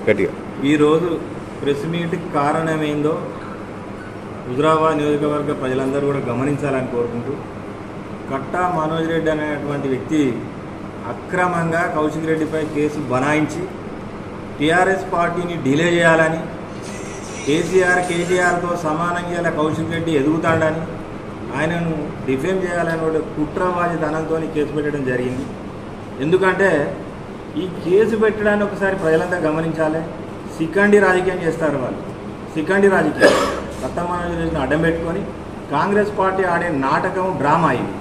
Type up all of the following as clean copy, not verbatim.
గట్టిగా ఈరోజు ప్రెస్ మీట్కి కారణమేందో హుజురాబాద్ నియోజకవర్గ ప్రజలందరూ కూడా గమనించాలని కోరుకుంటూ, కట్టా మనోజ్ రెడ్డి అనేటువంటి వ్యక్తి అక్రమంగా కౌశిక్ రెడ్డిపై కేసు బనాయించి టీఆర్ఎస్ పార్టీని డిలే చేయాలని, కేటీఆర్తో సమానంగా ఇలా కౌశిక్ రెడ్డి ఎదుగుతాడని, ఆయనను డిఫేమ్ చేయాలని ఒక కుట్రవాదితనంతో కేసు పెట్టడం జరిగింది. ఎందుకంటే ఈ కేసు పెట్టడాన్ని ఒకసారి ప్రజలంతా గమనించాలి. సికండి రాజకీయం చేస్తారు వాళ్ళు. సికండి రాజకీయం కట్టా మనోజ్ రెడ్డిని అడ్డం పెట్టుకొని కాంగ్రెస్ పార్టీ ఆడే నాటకం, డ్రామా ఇది.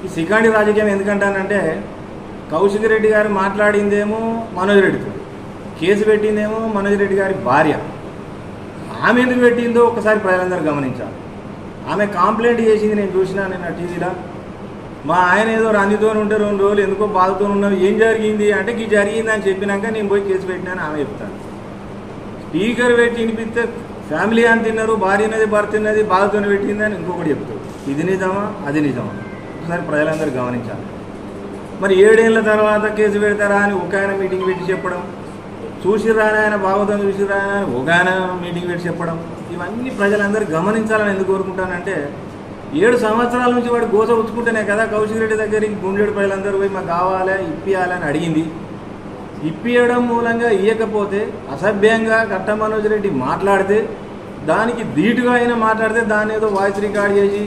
ఈ సికండి రాజకీయం ఎందుకంటానంటే, కౌశిక్ రెడ్డి గారు మాట్లాడిందేమో మనోజ్ రెడ్డితో, కేసు పెట్టిందేమో మనోజ్ రెడ్డి గారి భార్య. ఆమె ఎందుకు పెట్టిందో ఒకసారి ప్రజలందరూ గమనించాలి. ఆమె కంప్లైంట్ చేసింది, నేను చూసినా నిన్న టీవీలో. మా ఆయన ఏదో రందితో ఉంటే 2 రోజులు ఎందుకో బాధతో ఉన్నావు, ఏం జరిగింది అంటే ఇది జరిగింది అని చెప్పినాక నేను పోయి కేసు పెట్టినాను ఆమె చెప్తాను. స్పీకర్ పెట్టి వినిపిస్తే ఫ్యామిలీ అని తిన్నారు, భార్య అనేది భర్త ఉన్నది, బాధతోనే పెట్టింది అని ఇంకొకటి చెప్తాడు. ఇది నిజమా అది నిజమా ఒకసారి ప్రజలందరూ గమనించాలి. మరి 7 ఏళ్ల తర్వాత కేసు పెడతారా అని ఒక ఆయన మీటింగ్ పెట్టి చెప్పడం, చూసిరాని ఆయన భాగవతం చూసిరాని ఆయన ఒక ఆయన మీటింగ్ పెట్టి చెప్పడం, ఇవన్నీ ప్రజలందరూ గమనించాలని ఎందుకు కోరుకుంటానంటే, 7 సంవత్సరాల నుంచి వాడు గోస ఉచ్చుకుంటేనే కదా కౌశిక్ రెడ్డి దగ్గరికి గుండెడు ప్రజలందరూ పోయి మాకు కావాలి ఇప్పియాలని అడిగింది. ఇప్పియడం మూలంగా ఇవ్వకపోతే అసభ్యంగా కట్టా మనోజ్ రెడ్డి మాట్లాడితే, దానికి ధీటుగా అయినా మాట్లాడితే దాన్ని ఏదో వాయిస్ రికార్డ్ చేసి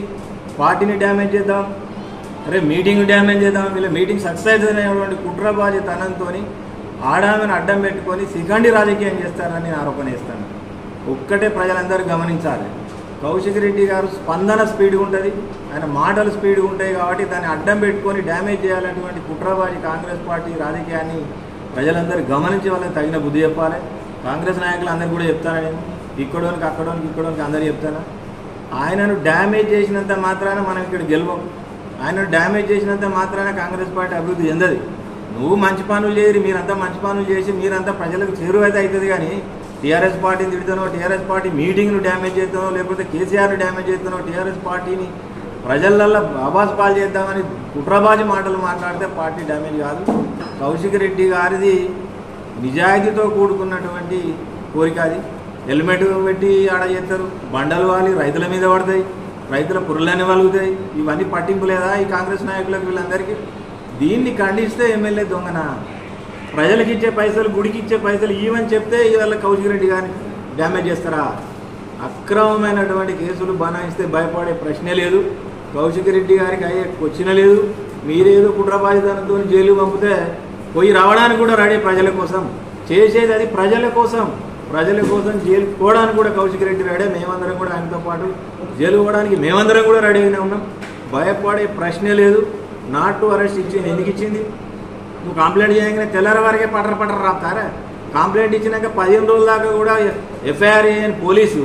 పార్టీని డ్యామేజ్ చేద్దాం, అరే మీటింగ్ డ్యామేజ్ చేద్దాం, వీళ్ళ మీటింగ్ సక్సెస్ అనేటువంటి కుట్రబాజితనంతో ఆడామని అడ్డం పెట్టుకొని సికండి రాజకీయం చేస్తారని నేను ఆరోపణ చేస్తాను. ఒక్కటే ప్రజలందరూ గమనించాలి, కౌశిక్ రెడ్డి గారు స్పందన స్పీడ్గా ఉంటుంది, ఆయన మాటలు స్పీడ్గా ఉంటాయి. కాబట్టి దాన్ని అడ్డం పెట్టుకొని డ్యామేజ్ చేయాలన్నటువంటి కుట్రబాజీ కాంగ్రెస్ పార్టీ రాజకీయాన్ని ప్రజలందరూ గమనించి వాళ్ళకి తగిన బుద్ధి చెప్పాలి. కాంగ్రెస్ నాయకులు అందరికీ కూడా చెప్తాను నేను, ఇక్కడోనికి ఇక్కడోనికి అందరూ చెప్తాను. ఆయనను డ్యామేజ్ చేసినంత మాత్రాన మనం ఇక్కడ గెలవం. ఆయనను డ్యామేజ్ చేసినంత మాత్రాన కాంగ్రెస్ పార్టీ అభివృద్ధి చెందదు. నువ్వు మంచి పనులు చేయరు, మీరంతా మంచి పనులు చేసి మీరంతా ప్రజలకు చేరువైతే అవుతుంది. కానీ టీఆర్ఎస్ పార్టీని తిడుతానో, టీఆర్ఎస్ పార్టీ మీటింగ్ను డ్యామేజ్ చేస్తానో, లేకపోతే కేసీఆర్ని డ్యామేజ్ చేస్తానో, టీఆర్ఎస్ పార్టీని ప్రజలల్లో ఆభాస్ పాలు చేద్దామని కుట్రబాజీ మాటలు మాట్లాడితే పార్టీ డ్యామేజ్ కాదు. కౌశిక్ రెడ్డి గారిది నిజాయితీతో కూడుకున్నటువంటి కోరిక. అది హెల్మెట్ పెట్టి ఆడ చేస్తారు, బండలు వాలి రైతుల మీద పడతాయి, రైతుల పురులన్నీ వలుగుతాయి. ఇవన్నీ పట్టింపు లేదా ఈ కాంగ్రెస్ నాయకులకు వీళ్ళందరికీ? దీన్ని ఖండిస్తే ఎమ్మెల్యే దొంగన, ప్రజలకు ఇచ్చే పైసలు, గుడికి ఇచ్చే పైసలు ఇవని చెప్తే ఇవాళ కౌశిక్ రెడ్డి గారిని డ్యామేజ్ చేస్తారా? అక్రమమైనటువంటి కేసులు బనాయిస్తే భయపడే ప్రశ్నే లేదు. కౌశిక్ రెడ్డి గారికి అయ్యే క్వశ్చన్ లేదు. మీరేదో కుట్రబాధితనంతో జైలు పంపితే పోయి రావడానికి కూడా రెడీ, ప్రజల కోసం చేసేది అది, ప్రజల కోసం జైలు పోవడానికి కూడా కౌశిక్ రెడ్డి రెడీ. మేమందరం కూడా ఆయనతో పాటు జైలు పోవడానికి మేమందరం కూడా రెడీగానే ఉన్నాం. భయపడే ప్రశ్నే లేదు. నాట్ టు అరెస్ట్ ఇచ్చింది ఎందుకు ఇచ్చింది? నువ్వు కంప్లైంట్ చేయగానే తెల్లారి వరకే పట్టర్ రాస్తారా? కంప్లైంట్ ఇచ్చినాక 15 రోజుల దాకా కూడా ఎఫ్ఐఆర్ చేయని పోలీసు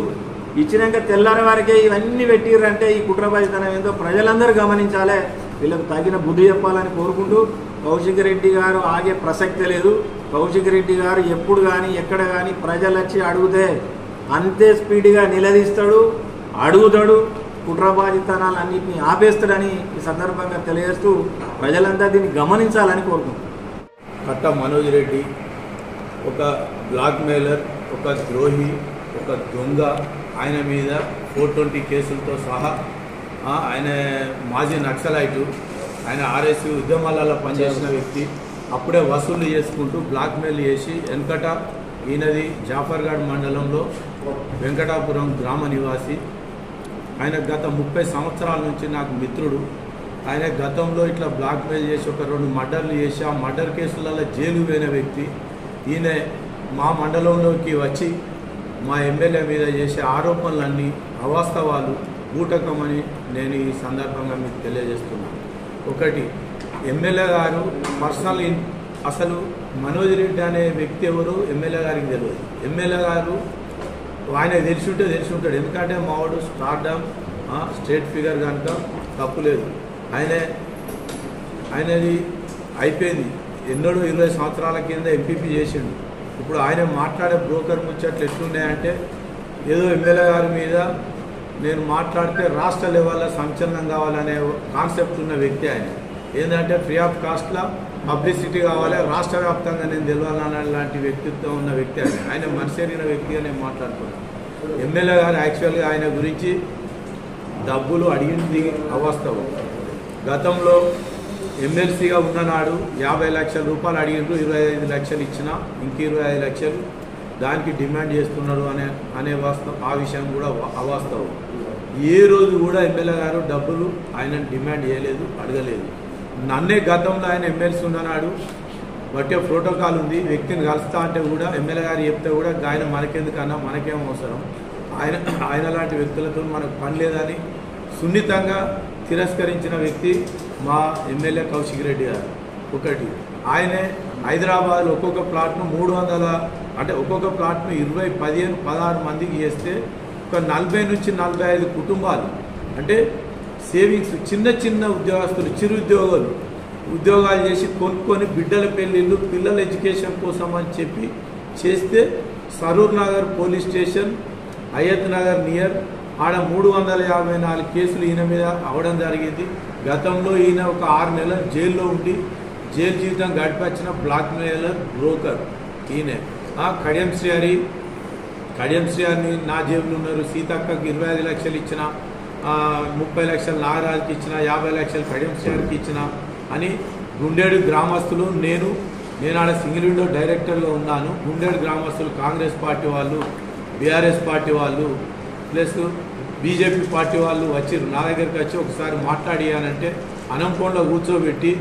ఇచ్చినాక తెల్లారి వరకే ఇవన్నీ పెట్టిర్రంటే ఈ కుట్రబాధితనం ఏందో ప్రజలందరూ గమనించాలి. వీళ్ళకు తగిన బుద్ధి చెప్పాలని కోరుకుంటూ, కౌశిక్ రెడ్డి గారు ఆగే ప్రసక్తే లేదు. కౌశిక్ రెడ్డి గారు ఎప్పుడు కానీ ఎక్కడ కానీ ప్రజలు వచ్చి అడిగితే అంతే స్పీడ్గా నిలదీస్తాడు, అడుగుతాడు, కుట్రబాధితనాలన్నింటినీ ఆపేస్తాడని ఈ సందర్భంగా తెలియజేస్తూ ప్రజలంతా దీన్ని గమనించాలని కోరుకుంటున్నాను. కట్టా మనోజ్ రెడ్డి ఒక బ్లాక్మెయిలర్, ఒక ద్రోహి, ఒక దొంగ. ఆయన మీద 420 కేసులతో సహా, ఆయన మాజీ నక్సలైటు, ఆయన ఆర్ఎస్ ఉద్యమాలలో పనిచేసిన వ్యక్తి. అప్పుడే వసూలు చేసుకుంటూ బ్లాక్మెయిల్ చేసి వెంకట, ఈయనది జాఫర్గఢ్ మండలంలో వెంకటాపురం గ్రామ నివాసి. ఆయన గత 30 సంవత్సరాల నుంచి నాకు మిత్రుడు. ఆయన గతంలో ఇట్లా బ్లాక్మెయిల్ చేసి ఒక 2 మర్డర్లు చేసి ఆ మర్డర్ కేసులలో జైలు పోయిన వ్యక్తి. ఈయన మా మండలంలోకి వచ్చి మా ఎమ్మెల్యే మీద చేసే ఆరోపణలన్నీ అవాస్తవాలు, బూటకమని నేను ఈ సందర్భంగా మీకు తెలియజేస్తున్నాను. ఒకటి, ఎమ్మెల్యే గారు పర్సనల్ అసలు మనోజ్ రెడ్డి అనే వ్యక్తి ఎవరు ఎమ్మెల్యే గారికి తెలియదు. ఎమ్మెల్యే గారు ఆయన తెలిసి ఉంటాడు, ఎందుకంటే మావాడు స్టార్డమ్ స్టేట్ ఫిగర్ కనుక తప్పులేదు. ఆయనది అయిపోయింది. ఎన్నడూ 20 సంవత్సరాల కింద ఎంపీపీ చేసిండు. ఇప్పుడు ఆయన మాట్లాడే బ్రోకర్ ముచ్చట్లు ఎట్లున్నాయంటే, ఏదో ఎమ్మెల్యే గారి మీద నేను మాట్లాడితే రాష్ట్ర లెవెల్లో సంచలనం కావాలనే కాన్సెప్ట్ ఉన్న వ్యక్తి ఆయన. ఏంటంటే ఫ్రీ ఆఫ్ కాస్ట్లో పబ్లిసిటీ కావాలి, రాష్ట్ర వ్యాప్తంగా నేను తెలవాలన్న లాంటి వ్యక్తిత్వం ఉన్న వ్యక్తి అని ఆయన మనసు ఎరిగిన వ్యక్తిగా నేను మాట్లాడుతున్నాను. ఎమ్మెల్యే గారు యాక్చువల్గా ఆయన గురించి డబ్బులు అడిగింది అవాస్తవం. గతంలో ఎమ్మెల్సీగా ఉన్ననాడు 50 లక్షల రూపాయలు అడిగిండ్రు, 25 లక్షలు ఇచ్చినా ఇంక 25 లక్షలు దానికి డిమాండ్ చేస్తున్నారు అనే వాస్తవం. ఆ విషయం కూడా అవాస్తవం. ఏ రోజు కూడా ఎమ్మెల్యే గారు డబ్బులు ఆయన డిమాండ్ చేయలేదు, అడగలేదు. నన్నే గతంలో ఆయన ఎమ్మెల్సీ ఉన్ననాడు బట్టే ప్రోటోకాల్ ఉంది, వ్యక్తిని కలుస్తా అంటే కూడా ఎమ్మెల్యే గారు చెప్తే కూడా ఆయన మనకెందుకన్నా మనకేం అవసరం, ఆయన లాంటి వ్యక్తులతో మనకు పని లేదని సున్నితంగా తిరస్కరించిన వ్యక్తి మా ఎమ్మెల్యే కౌశిక్ రెడ్డి గారు. ఒకటి ఆయనే హైదరాబాద్లో ఒక్కొక్క ప్లాట్ను 300 అంటే ఒక్కొక్క ప్లాట్ను 20, 15, 16 మందికి చేస్తే ఒక 40 నుంచి 45 కుటుంబాలు అంటే సేవింగ్స్ చిన్న చిన్న ఉద్యోగస్తులు చిరు ఉద్యోగాలు చేసి కొనుక్కొని బిడ్డల పెళ్ళిళ్ళు పిల్లల ఎడ్యుకేషన్ కోసం అని చెప్పి చేస్తే Saroornagar police station Hayathnagar near ఆడ 354 కేసులు ఈయన మీద అవడం జరిగింది. గతంలో ఈయన ఒక 6 నెలలు జైల్లో ఉండి జైలు జీవితం గడిపొచ్చిన బ్లాక్ మెయిలర్ బ్రోకర్ ఈయన. కడియం శ్రీహరిని నా జేబులో ఉన్నారు, సీతక్కకి 25 లక్షలు ఇచ్చిన, 30 లక్షలు నాగరాజుకి ఇచ్చిన, 50 లక్షలు కడియం శ్రీహరికి ఇచ్చిన అని గుండేడు గ్రామస్తులు నేను ఆడ సింగిల్ విండో డైరెక్టర్గా ఉన్నాను. గుండేడు గ్రామస్తులు కాంగ్రెస్ పార్టీ వాళ్ళు, బీఆర్ఎస్ పార్టీ వాళ్ళు ప్లస్ బీజేపీ పార్టీ వాళ్ళు వచ్చారు. నా దగ్గరికి వచ్చి ఒకసారి మాట్లాడియానంటే అనంకొండలో కూర్చోబెట్టి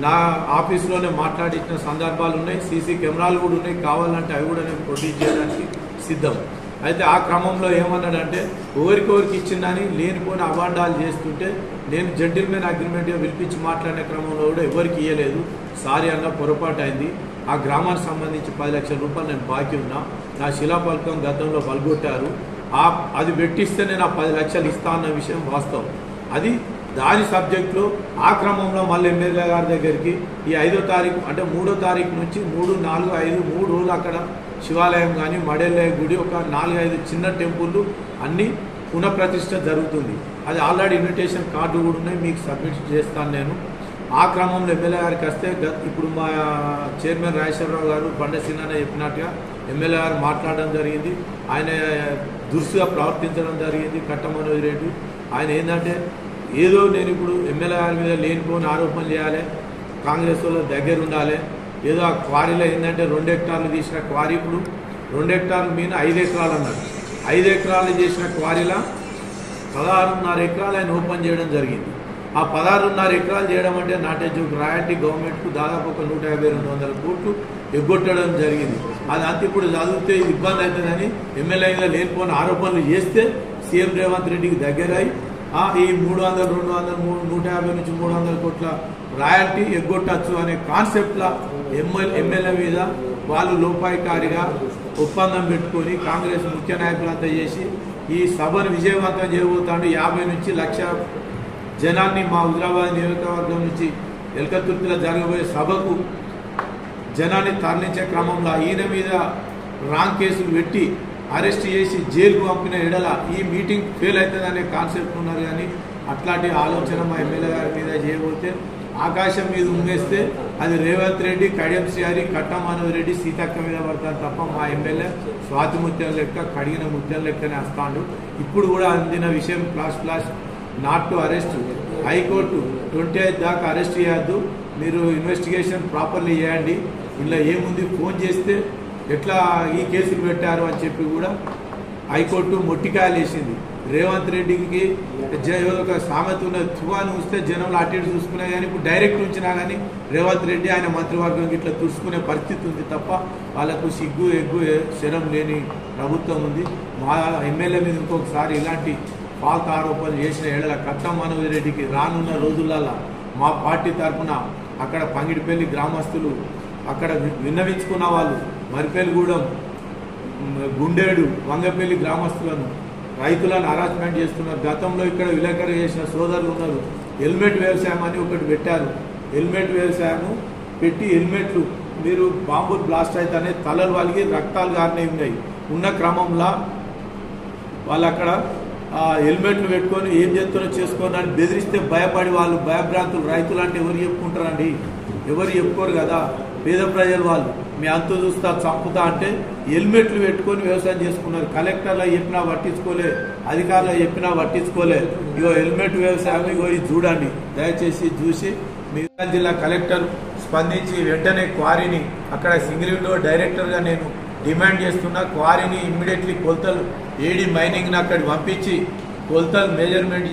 నా ఆఫీస్లోనే మాట్లాడించిన సందర్భాలు ఉన్నాయి. సీసీ కెమెరాలు కూడా ఉన్నాయి, కావాలంటే అవి కూడా నేను ప్రొడ్యూస్ చేయడానికి సిద్ధం. అయితే ఆ క్రమంలో ఏమన్నాడంటే ఎవరికొవరికి ఇచ్చిందని లేనిపోయిన అవాండాలు చేస్తుంటే నేను జెంటిల్మెన్ అగ్రిమెంట్గా పిలిపించి మాట్లాడిన క్రమంలో కూడా ఎవరికి ఇవ్వలేదు, సారీ అన్న పొరపాటు అయింది. ఆ గ్రామానికి సంబంధించి 10 లక్షల రూపాయలు నేను బాకీ ఉన్నా, నా శిలాఫలకం గతంలో పలుగొట్టారు, అది పెట్టిస్తే నేను ఆ 10 లక్షలు ఇస్తా అన్న విషయం వాస్తవం. అది దాని సబ్జెక్టులో ఆ క్రమంలో మళ్ళీ ఎమ్మెల్యే గారి దగ్గరికి ఈ 5వ తారీఖు అంటే 3వ తారీఖు నుంచి 3, 4, 5 3 రోజులు అక్కడ శివాలయం కానీ మడేళ్ళ గుడి ఒక 4-5 చిన్న టెంపుళ్ళు అన్నీ పునఃప్రతిష్ఠ జరుగుతుంది. అది ఆల్రెడీ ఇన్విటేషన్ కార్డు కూడా ఉన్నాయి, మీకు సబ్మిట్ చేస్తాను నేను. ఆ క్రమంలో ఎమ్మెల్యే గారికి వస్తే ఇప్పుడు మా చైర్మన్ రాజేశ్వరరావు గారు బండసిన్న చెప్పినట్టుగా ఎమ్మెల్యే గారు మాట్లాడడం జరిగింది. ఆయన దురుసుగా ప్రవర్తించడం జరిగింది. కట్ట మనోజ్ రెడ్డి ఆయన ఏంటంటే ఏదో నేను ఇప్పుడు ఎమ్మెల్యే గారి మీద లేనిపోని ఆరోపణలు చేయాలి, కాంగ్రెస్ వాళ్ళ దగ్గర ఉండాలి, ఏదో ఆ క్వారీలో ఏంటంటే 2 హెక్టార్లు తీసిన క్వారీ ఇప్పుడు 2 హెక్టార్లు మీద 5 ఎకరాలు అన్నారు. 5 ఎకరాలు చేసిన క్వారీలో 16.5 ఎకరాలు ఆయన ఓపెన్ చేయడం జరిగింది. ఆ 16.5 ఎకరాలు చేయడం అంటే నాటేజ్ రాయల్టీ గవర్నమెంట్కు దాదాపు ఒక 150-200 కోట్లు ఎగ్గొట్టడం జరిగింది. అది అంత ఇప్పుడు చదివితే ఇబ్బంది అవుతుందని ఎమ్మెల్యేగా లేనిపోయిన ఆరోపణలు చేస్తే సీఎం రేవంత్ రెడ్డికి దగ్గరై ఈ 300, 200, 150 నుంచి 300 కోట్ల రాయల్టీ ఎగ్గొట్టచ్చు అనే కాన్సెప్ట్ల ఎమ్మెల్యే మీద వాళ్ళు లోపాయికారిగా ఒప్పందం పెట్టుకొని కాంగ్రెస్ ముఖ్య నాయకులంతా చేసి ఈ సభను విజయవంతం చేయబోతాడు. 50 నుంచి 1,00,000 జనాన్ని మా హుజరాబాద్ నియోజకవర్గం నుంచి ఎల్కతుర్తిలో జరగబోయే సభకు జనాన్ని తరలించే క్రమంలో ఈయన మీద రాంగ్ కేసులు పెట్టి అరెస్ట్ చేసి జైలుకు పంపిన ఎడల ఈ మీటింగ్ ఫెయిల్ అవుతుందనే కాన్సెప్ట్ ఉన్నారు. కానీ అట్లాంటి ఆలోచన మా ఎమ్మెల్యే గారి మీద చేయబోతే ఆకాశం మీద ఉమ్మేస్తే అది రేవంత్ రెడ్డి, కడియం శ్రీహరి, కట్ట మనోజ్ రెడ్డి, సీతక్క మీద పడతారు తప్ప మా ఎమ్మెల్యే స్వాతి ముత్యం లెక్క కడిగిన ముత్యం లెక్కనే వస్తాడు. ఇప్పుడు కూడా అందిన విషయం flash not to arrest. High court 28 దాకా అరెస్ట్ చేయొద్దు, మీరు ఇన్వెస్టిగేషన్ ప్రాపర్లీ చేయండి, ఇలా ఏముంది ఫోన్ చేస్తే ఎట్లా ఈ కేసులు పెట్టారు అని చెప్పి కూడా హైకోర్టు మొట్టికాయలు వేసింది. రేవంత్ రెడ్డికి ఒక సామెత ఉన్న తువాను వస్తే జనంలో అటు ఇటు చూసుకునే కానీ ఇప్పుడు డైరెక్ట్ ఉంచినా కానీ రేవంత్ రెడ్డి ఆయన మంత్రివర్గం ఇట్లా తుడుచుకునే పరిస్థితి ఉంది తప్ప వాళ్ళకు సిగ్గు ఎగ్గు శరం లేని ప్రభుత్వం ఉంది. మా ఎమ్మెల్యే మీద ఇంకొకసారి ఇలాంటి పాల్త ఆరోపణలు చేసిన ఏడల కట్ట మనోజ్ రెడ్డికి రానున్న రోజులలో మా పార్టీ తరఫున అక్కడ పంగిడిపల్లి గ్రామస్తులు అక్కడ విన్నవించుకున్న వాళ్ళు మరిపల్లిగూడెం, గుండేడు, వంగపల్లి గ్రామస్తులను రైతులను హరాస్మెంట్ చేస్తున్నారు. గతంలో ఇక్కడ విలేకరు చేసిన సోదరులు ఉన్నారు. హెల్మెట్ వ్యవసాయం అని ఒకటి పెట్టారు. హెల్మెట్ వ్యవసాయము పెట్టి హెల్మెట్లు మీరు బాంబులు బ్లాస్ట్ అయితే తలలు వాళ్ళకి రక్తాలు గారినవి ఉన్నాయి. ఉన్న క్రమంలో వాళ్ళు అక్కడ హెల్మెట్లు పెట్టుకొని ఏం చేస్తారో చేసుకోని అని బెదిరిస్తే భయపడి వాళ్ళు భయభ్రాంతులు రైతులు అంటే ఎవరు చెప్పుకుంటారండి. ఎవరు చెప్పుకోరు కదా, పేద ప్రజలు వాళ్ళు. మీ అంతు చూస్తా చంపుతా అంటే హెల్మెట్లు పెట్టుకొని వ్యవసాయం చేసుకున్నారు. కలెక్టర్లో చెప్పినా పట్టించుకోలే, అధికారులు చెప్పినా పట్టించుకోలే. ఇగో హెల్మెట్ వ్యవసాయం ఇగో ఇది చూడండి, దయచేసి చూసి మిగతా జిల్లా కలెక్టర్ స్పందించి వెంటనే క్వారీని అక్కడ సింగిల్ విండో డైరెక్టర్గా నేను డిమాండ్ చేస్తున్నా. క్వారీని ఇమ్మీడియట్లీ కొలతలు ఏడీ మైనింగ్ని అక్కడికి పంపించి కొలతలు మెజర్మెంట్